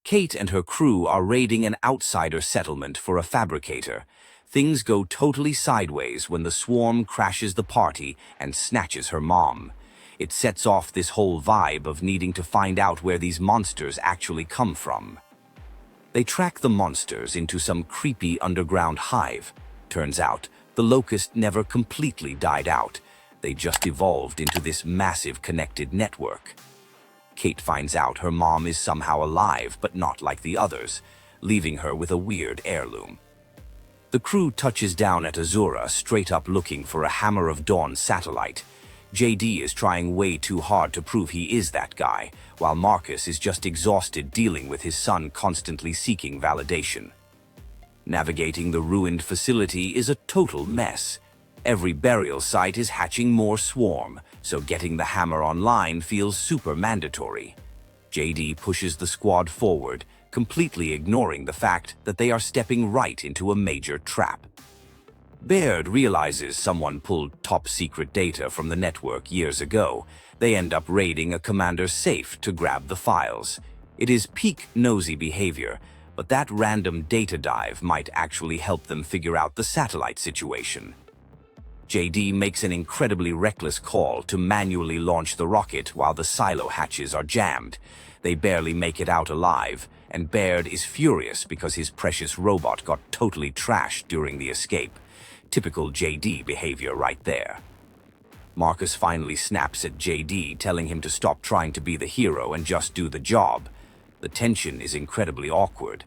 Kait and her crew are raiding an outsider settlement for a fabricator. Things go totally sideways when the swarm crashes the party and snatches her mom. It sets off this whole vibe of needing to find out where these monsters actually come from. They track the monsters into some creepy underground hive. Turns out, the Locust never completely died out. They just evolved into this massive connected network. Kait finds out her mom is somehow alive, but not like the others, leaving her with a weird heirloom. The crew touches down at Azura, straight up looking for a Hammer of Dawn satellite. JD is trying way too hard to prove he is that guy, while Marcus is just exhausted dealing with his son constantly seeking validation. Navigating the ruined facility is a total mess. Every burial site is hatching more swarm, so getting the hammer online feels super mandatory. JD pushes the squad forward, completely ignoring the fact that they are stepping right into a major trap. Baird realizes someone pulled top-secret data from the network years ago. They end up raiding a commander's safe to grab the files. It is peak nosy behavior, but that random data dive might actually help them figure out the satellite situation. JD makes an incredibly reckless call to manually launch the rocket while the silo hatches are jammed. They barely make it out alive, and Baird is furious because his precious robot got totally trashed during the escape. Typical JD behavior right there. Marcus finally snaps at JD, telling him to stop trying to be the hero and just do the job. The tension is incredibly awkward.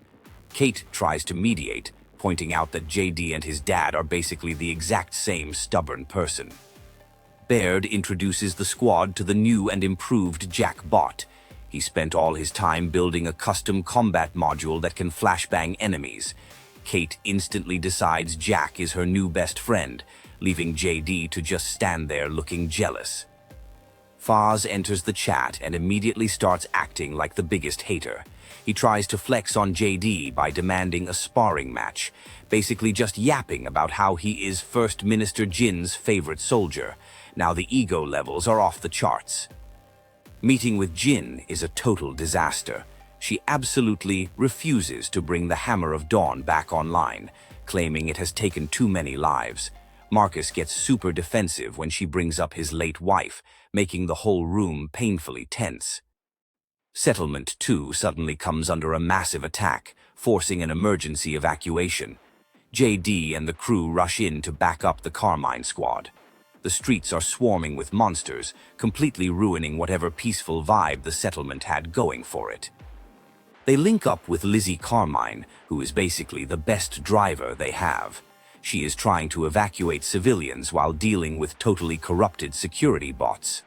Kait tries to mediate, pointing out that JD and his dad are basically the exact same stubborn person. Baird introduces the squad to the new and improved Jack bot. He spent all his time building a custom combat module that can flashbang enemies. Kait instantly decides Jack is her new best friend, leaving JD to just stand there looking jealous. Faz enters the chat and immediately starts acting like the biggest hater. He tries to flex on JD by demanding a sparring match, basically just yapping about how he is First Minister Jin's favorite soldier. Now the ego levels are off the charts. Meeting with Jin is a total disaster. She absolutely refuses to bring the Hammer of Dawn back online, claiming it has taken too many lives. Marcus gets super defensive when she brings up his late wife, making the whole room painfully tense. Settlement 2 suddenly comes under a massive attack, forcing an emergency evacuation. JD and the crew rush in to back up the Carmine squad. The streets are swarming with monsters, completely ruining whatever peaceful vibe the settlement had going for it. They link up with Lizzie Carmine, who is basically the best driver they have. She is trying to evacuate civilians while dealing with totally corrupted security bots.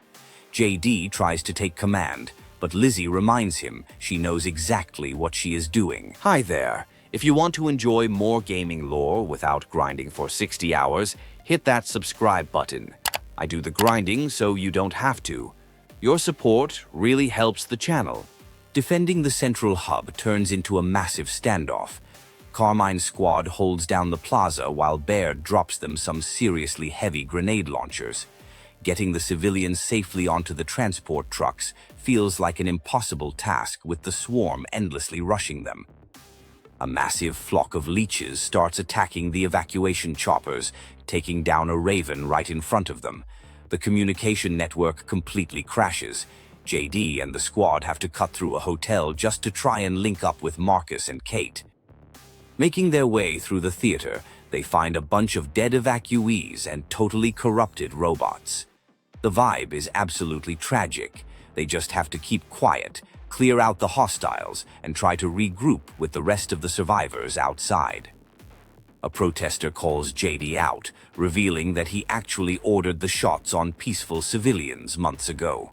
JD tries to take command, but Lizzie reminds him she knows exactly what she is doing. Hi there. If you want to enjoy more gaming lore without grinding for 60 hours, hit that subscribe button. I do the grinding so you don't have to. Your support really helps the channel. Defending the central hub turns into a massive standoff. Carmine's squad holds down the plaza while Baird drops them some seriously heavy grenade launchers. Getting the civilians safely onto the transport trucks feels like an impossible task with the swarm endlessly rushing them. A massive flock of leeches starts attacking the evacuation choppers, taking down a raven right in front of them. The communication network completely crashes. JD and the squad have to cut through a hotel just to try and link up with Marcus and Kait. Making their way through the theater, they find a bunch of dead evacuees and totally corrupted robots. The vibe is absolutely tragic. They just have to keep quiet, clear out the hostiles, and try to regroup with the rest of the survivors outside. A protester calls JD out, revealing that he actually ordered the shots on peaceful civilians months ago.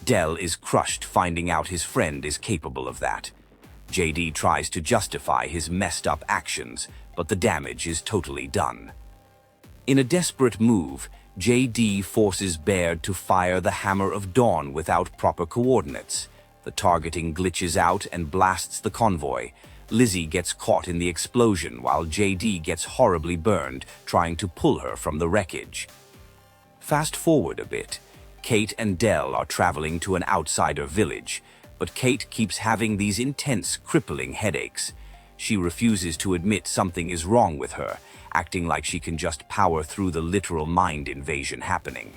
Dell is crushed finding out his friend is capable of that. JD tries to justify his messed up actions, but the damage is totally done. In a desperate move, JD forces Baird to fire the Hammer of Dawn without proper coordinates. The targeting glitches out and blasts the convoy. Lizzie gets caught in the explosion while JD gets horribly burned, trying to pull her from the wreckage. Fast forward a bit. Kait and Dell are traveling to an outsider village. But Kait keeps having these intense, crippling headaches. She refuses to admit something is wrong with her, acting like she can just power through the literal mind invasion happening.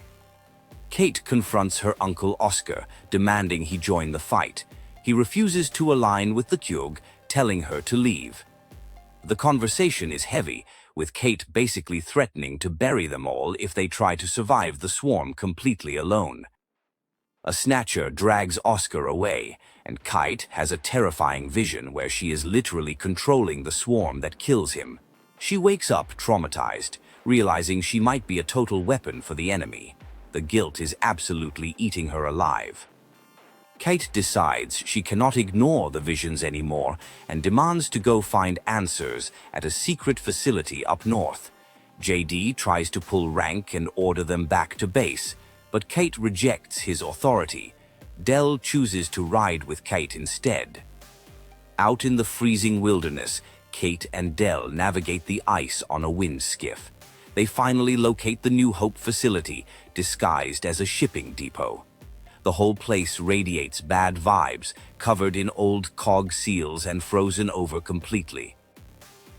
Kait confronts her uncle Oscar, demanding he join the fight. He refuses to align with the Kyug, telling her to leave. The conversation is heavy, with Kait basically threatening to bury them all if they try to survive the swarm completely alone. A snatcher drags Oscar away, and Kait has a terrifying vision where she is literally controlling the swarm that kills him. She wakes up traumatized, realizing she might be a total weapon for the enemy. The guilt is absolutely eating her alive. Kait decides she cannot ignore the visions anymore and demands to go find answers at a secret facility up north. JD tries to pull rank and order them back to base, but Kait rejects his authority. Del chooses to ride with Kait instead. Out in the freezing wilderness, Kait and Del navigate the ice on a wind skiff. They finally locate the New Hope facility, disguised as a shipping depot. The whole place radiates bad vibes, covered in old cog seals and frozen over completely.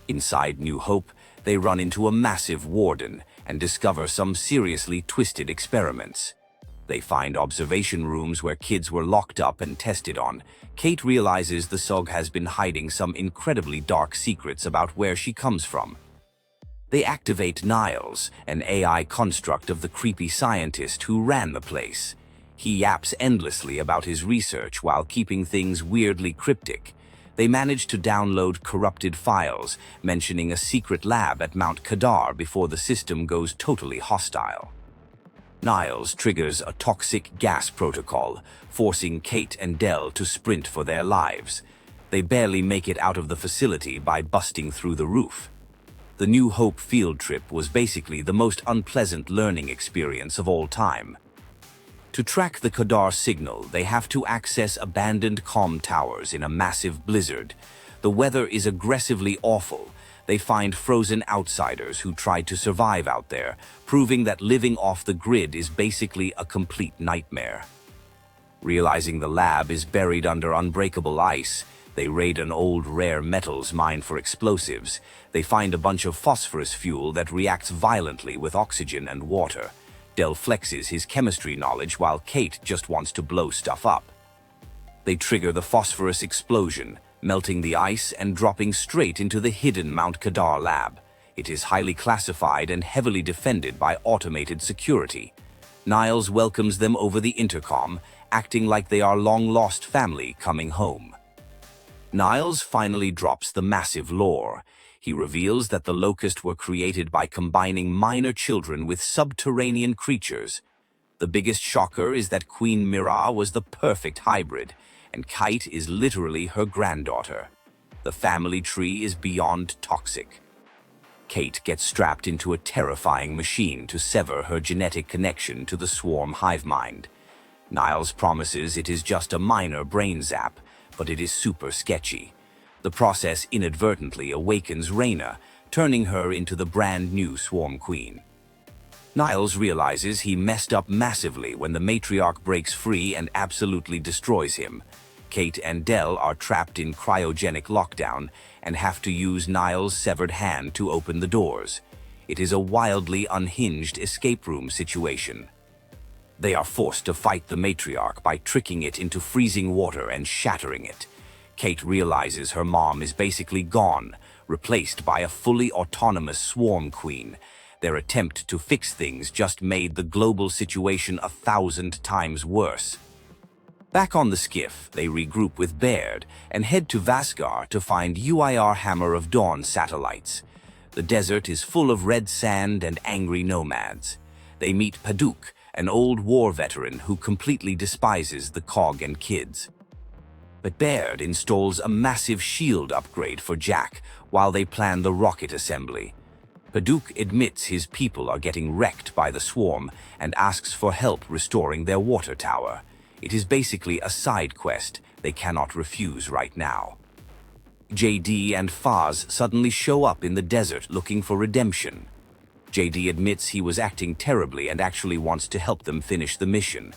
Inside New Hope, they run into a massive warden and discover some seriously twisted experiments. They find observation rooms where kids were locked up and tested on. Kait realizes the SOG has been hiding some incredibly dark secrets about where she comes from. They activate Niles, an AI construct of the creepy scientist who ran the place. He yaps endlessly about his research while keeping things weirdly cryptic. They manage to download corrupted files, mentioning a secret lab at Mount Kadar before the system goes totally hostile. Niles triggers a toxic gas protocol, forcing Kait and Del to sprint for their lives. They barely make it out of the facility by busting through the roof. The New Hope field trip was basically the most unpleasant learning experience of all time. To track the Kadar signal, they have to access abandoned comm towers in a massive blizzard. The weather is aggressively awful. They find frozen outsiders who try to survive out there, proving that living off the grid is basically a complete nightmare. Realizing the lab is buried under unbreakable ice, they raid an old rare metals mine for explosives. They find a bunch of phosphorus fuel that reacts violently with oxygen and water. Del flexes his chemistry knowledge while Kait just wants to blow stuff up. They trigger the phosphorus explosion, melting the ice and dropping straight into the hidden Mount Kadar lab. It is highly classified and heavily defended by automated security. Niles welcomes them over the intercom, acting like they are long-lost family coming home. Niles finally drops the massive lore. He reveals that the Locust were created by combining minor children with subterranean creatures. The biggest shocker is that Queen Myrrah was the perfect hybrid, and Kait is literally her granddaughter. The family tree is beyond toxic. Kait gets strapped into a terrifying machine to sever her genetic connection to the swarm hivemind. Niles promises it is just a minor brain zap, but it is super sketchy. The process inadvertently awakens Reyna, turning her into the brand new Swarm Queen. Niles realizes he messed up massively when the matriarch breaks free and absolutely destroys him. Kait and Del are trapped in cryogenic lockdown and have to use Niles' severed hand to open the doors. It is a wildly unhinged escape room situation. They are forced to fight the matriarch by tricking it into freezing water and shattering it. Kait realizes her mom is basically gone, replaced by a fully autonomous Swarm Queen. Their attempt to fix things just made the global situation 1,000 times worse. Back on the skiff, they regroup with Baird and head to Vasgar to find UIR Hammer of Dawn satellites. The desert is full of red sand and angry nomads. They meet Paduk, an old war veteran who completely despises the Cog and kids. But Baird installs a massive shield upgrade for Jack while they plan the rocket assembly. Paduk admits his people are getting wrecked by the swarm and asks for help restoring their water tower. It is basically a side quest they cannot refuse right now. JD and Faz suddenly show up in the desert looking for redemption. JD admits he was acting terribly and actually wants to help them finish the mission.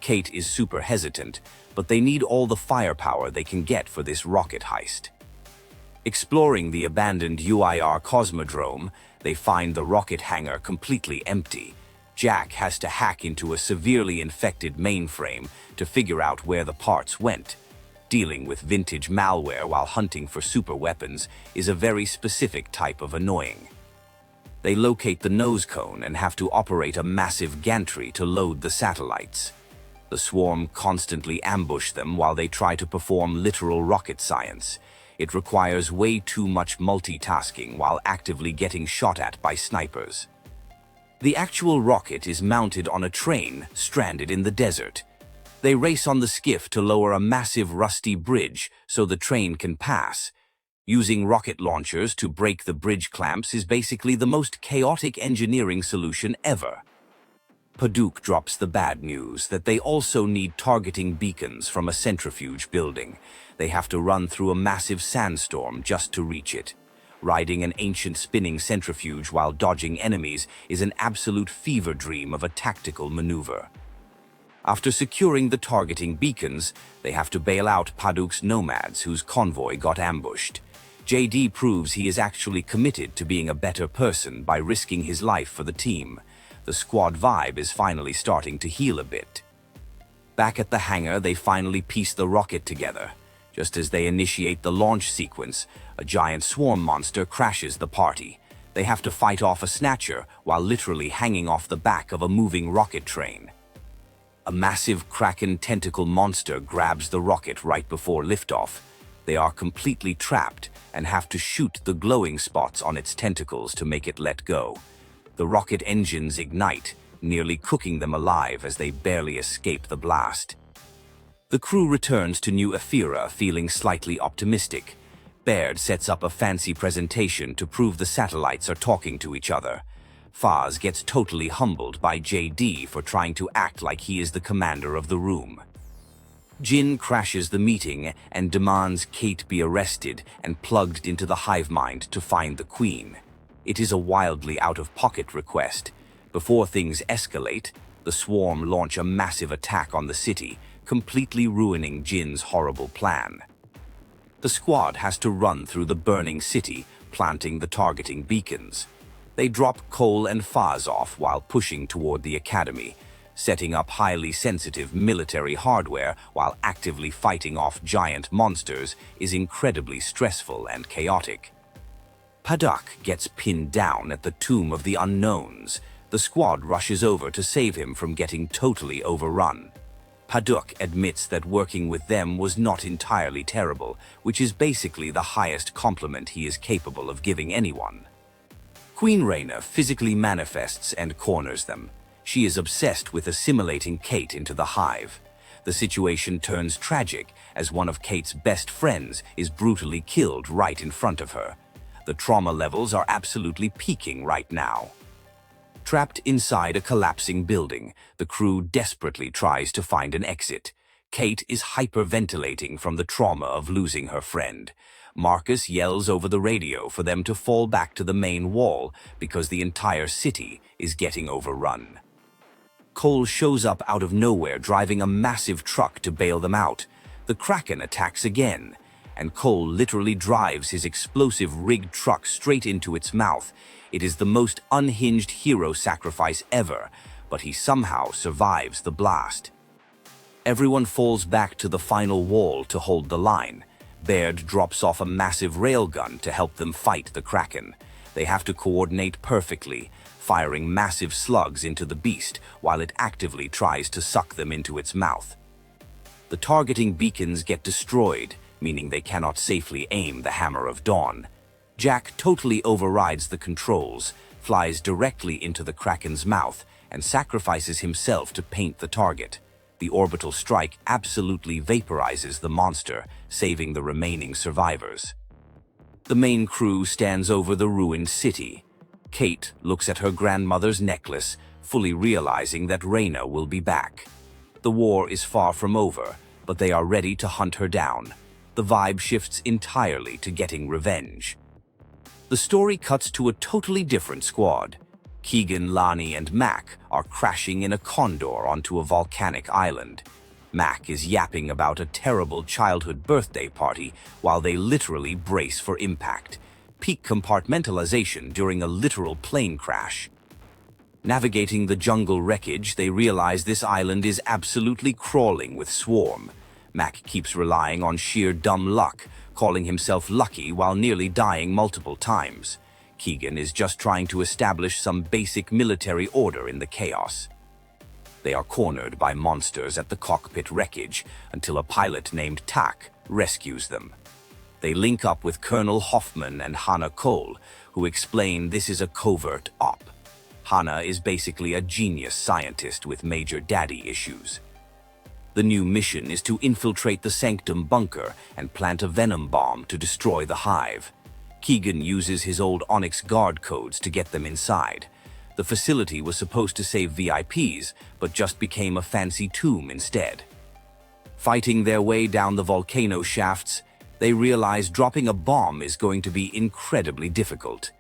Kait is super hesitant, but they need all the firepower they can get for this rocket heist. Exploring the abandoned UIR Cosmodrome, they find the rocket hangar completely empty. Jack has to hack into a severely infected mainframe to figure out where the parts went. Dealing with vintage malware while hunting for super weapons is a very specific type of annoying. They locate the nose cone and have to operate a massive gantry to load the satellites. The swarm constantly ambush them while they try to perform literal rocket science. It requires way too much multitasking while actively getting shot at by snipers. The actual rocket is mounted on a train stranded in the desert. They race on the skiff to lower a massive rusty bridge so the train can pass. Using rocket launchers to break the bridge clamps is basically the most chaotic engineering solution ever. Paduk drops the bad news that they also need targeting beacons from a centrifuge building. They have to run through a massive sandstorm just to reach it. Riding an ancient spinning centrifuge while dodging enemies is an absolute fever dream of a tactical maneuver. After securing the targeting beacons, they have to bail out Paduk's nomads whose convoy got ambushed. JD proves he is actually committed to being a better person by risking his life for the team. The squad vibe is finally starting to heal a bit. Back at the hangar, they finally piece the rocket together. Just as they initiate the launch sequence, a giant swarm monster crashes the party. They have to fight off a snatcher while literally hanging off the back of a moving rocket train. A massive Kraken tentacle monster grabs the rocket right before liftoff. They are completely trapped and have to shoot the glowing spots on its tentacles to make it let go. The rocket engines ignite, nearly cooking them alive as they barely escape the blast. The crew returns to New Ephyra feeling slightly optimistic. Baird sets up a fancy presentation to prove the satellites are talking to each other. Faz gets totally humbled by JD for trying to act like he is the commander of the room. Jin crashes the meeting and demands Kait be arrested and plugged into the hivemind to find the queen. It is a wildly out-of-pocket request. Before things escalate, the swarm launch a massive attack on the city, completely ruining Jin's horrible plan. The squad has to run through the burning city, planting the targeting beacons. They drop Cole and Faz off while pushing toward the academy. Setting up highly sensitive military hardware while actively fighting off giant monsters is incredibly stressful and chaotic. Paduk gets pinned down at the Tomb of the Unknowns. The squad rushes over to save him from getting totally overrun. Paduk admits that working with them was not entirely terrible, which is basically the highest compliment he is capable of giving anyone. Queen Reyna physically manifests and corners them. She is obsessed with assimilating Kait into the hive. The situation turns tragic as one of Kait's best friends is brutally killed right in front of her. The trauma levels are absolutely peaking right now. Trapped inside a collapsing building, the crew desperately tries to find an exit. Kait is hyperventilating from the trauma of losing her friend. Marcus yells over the radio for them to fall back to the main wall because the entire city is getting overrun. Cole shows up out of nowhere driving a massive truck to bail them out. The Kraken attacks again, and Cole literally drives his explosive rigged truck straight into its mouth. It is the most unhinged hero sacrifice ever, but he somehow survives the blast. Everyone falls back to the final wall to hold the line. Baird drops off a massive railgun to help them fight the Kraken. They have to coordinate perfectly, firing massive slugs into the beast while it actively tries to suck them into its mouth. The targeting beacons get destroyed, meaning they cannot safely aim the Hammer of Dawn. Jack totally overrides the controls, flies directly into the Kraken's mouth, and sacrifices himself to paint the target. The orbital strike absolutely vaporizes the monster, saving the remaining survivors. The main crew stands over the ruined city. Kait looks at her grandmother's necklace, fully realizing that Reyna will be back. The war is far from over, but they are ready to hunt her down. The vibe shifts entirely to getting revenge. The story cuts to a totally different squad. Keegan, Lani, and Mac are crashing in a condor onto a volcanic island. Mac is yapping about a terrible childhood birthday party while they literally brace for impact. Peak compartmentalization during a literal plane crash. Navigating the jungle wreckage, they realize this island is absolutely crawling with swarm. Mac keeps relying on sheer dumb luck, calling himself lucky while nearly dying multiple times. Keegan is just trying to establish some basic military order in the chaos. They are cornered by monsters at the cockpit wreckage until a pilot named Tak rescues them. They link up with Colonel Hoffman and Hannah Cole, who explain this is a covert op. Hannah is basically a genius scientist with major daddy issues. The new mission is to infiltrate the Sanctum bunker and plant a venom bomb to destroy the hive. Keegan uses his old Onyx guard codes to get them inside. The facility was supposed to save VIPs, but just became a fancy tomb instead. Fighting their way down the volcano shafts, they realize dropping a bomb is going to be incredibly difficult.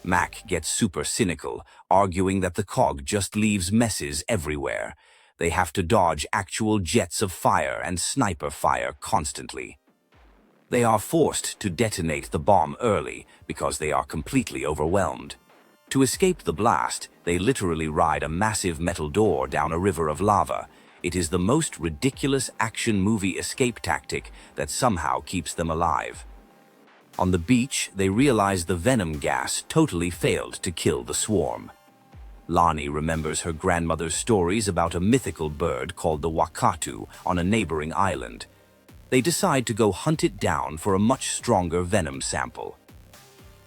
Mac gets super cynical, arguing that the cog just leaves messes everywhere. They have to dodge actual jets of fire and sniper fire constantly. They are forced to detonate the bomb early because they are completely overwhelmed. To escape the blast, they literally ride a massive metal door down a river of lava. It is the most ridiculous action movie escape tactic that somehow keeps them alive. On the beach, they realize the venom gas totally failed to kill the swarm. Lani remembers her grandmother's stories about a mythical bird called the Wakatu on a neighboring island. They decide to go hunt it down for a much stronger venom sample.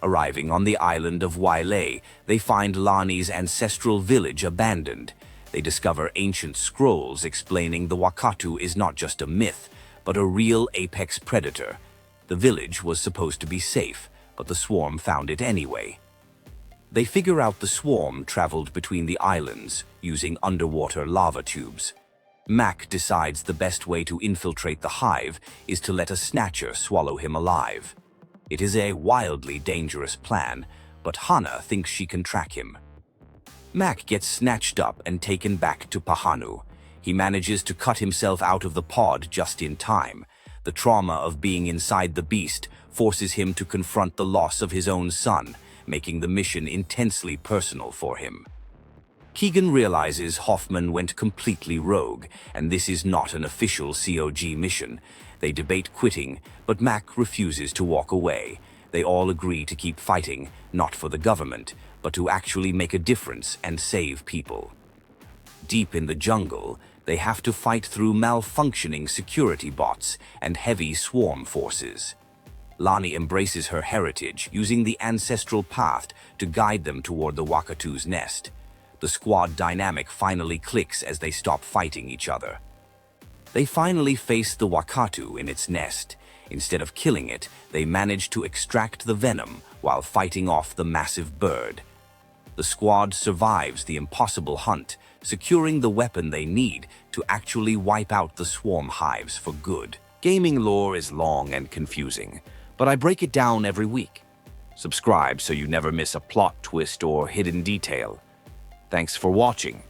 Arriving on the island of Wailea, they find Lani's ancestral village abandoned. They discover ancient scrolls explaining the Wakatu is not just a myth, but a real apex predator. The village was supposed to be safe, but the swarm found it anyway. They figure out the swarm traveled between the islands using underwater lava tubes. Mac decides the best way to infiltrate the hive is to let a snatcher swallow him alive. It is a wildly dangerous plan, but Hannah thinks she can track him. Mac gets snatched up and taken back to Pahanu. He manages to cut himself out of the pod just in time. The trauma of being inside the beast forces him to confront the loss of his own son, making the mission intensely personal for him. Keegan realizes Hoffman went completely rogue, and this is not an official COG mission. They debate quitting, but Mac refuses to walk away. They all agree to keep fighting, not for the government, but to actually make a difference and save people. Deep in the jungle, they have to fight through malfunctioning security bots and heavy swarm forces. Lani embraces her heritage, using the ancestral path to guide them toward the Wakatu's nest. The squad dynamic finally clicks as they stop fighting each other. They finally face the Wakatu in its nest. Instead of killing it, they manage to extract the venom while fighting off the massive bird. The squad survives the impossible hunt, securing the weapon they need to actually wipe out the swarm hives for good. Gaming lore is long and confusing, but I break it down every week. Subscribe so you never miss a plot twist or hidden detail. Thanks for watching.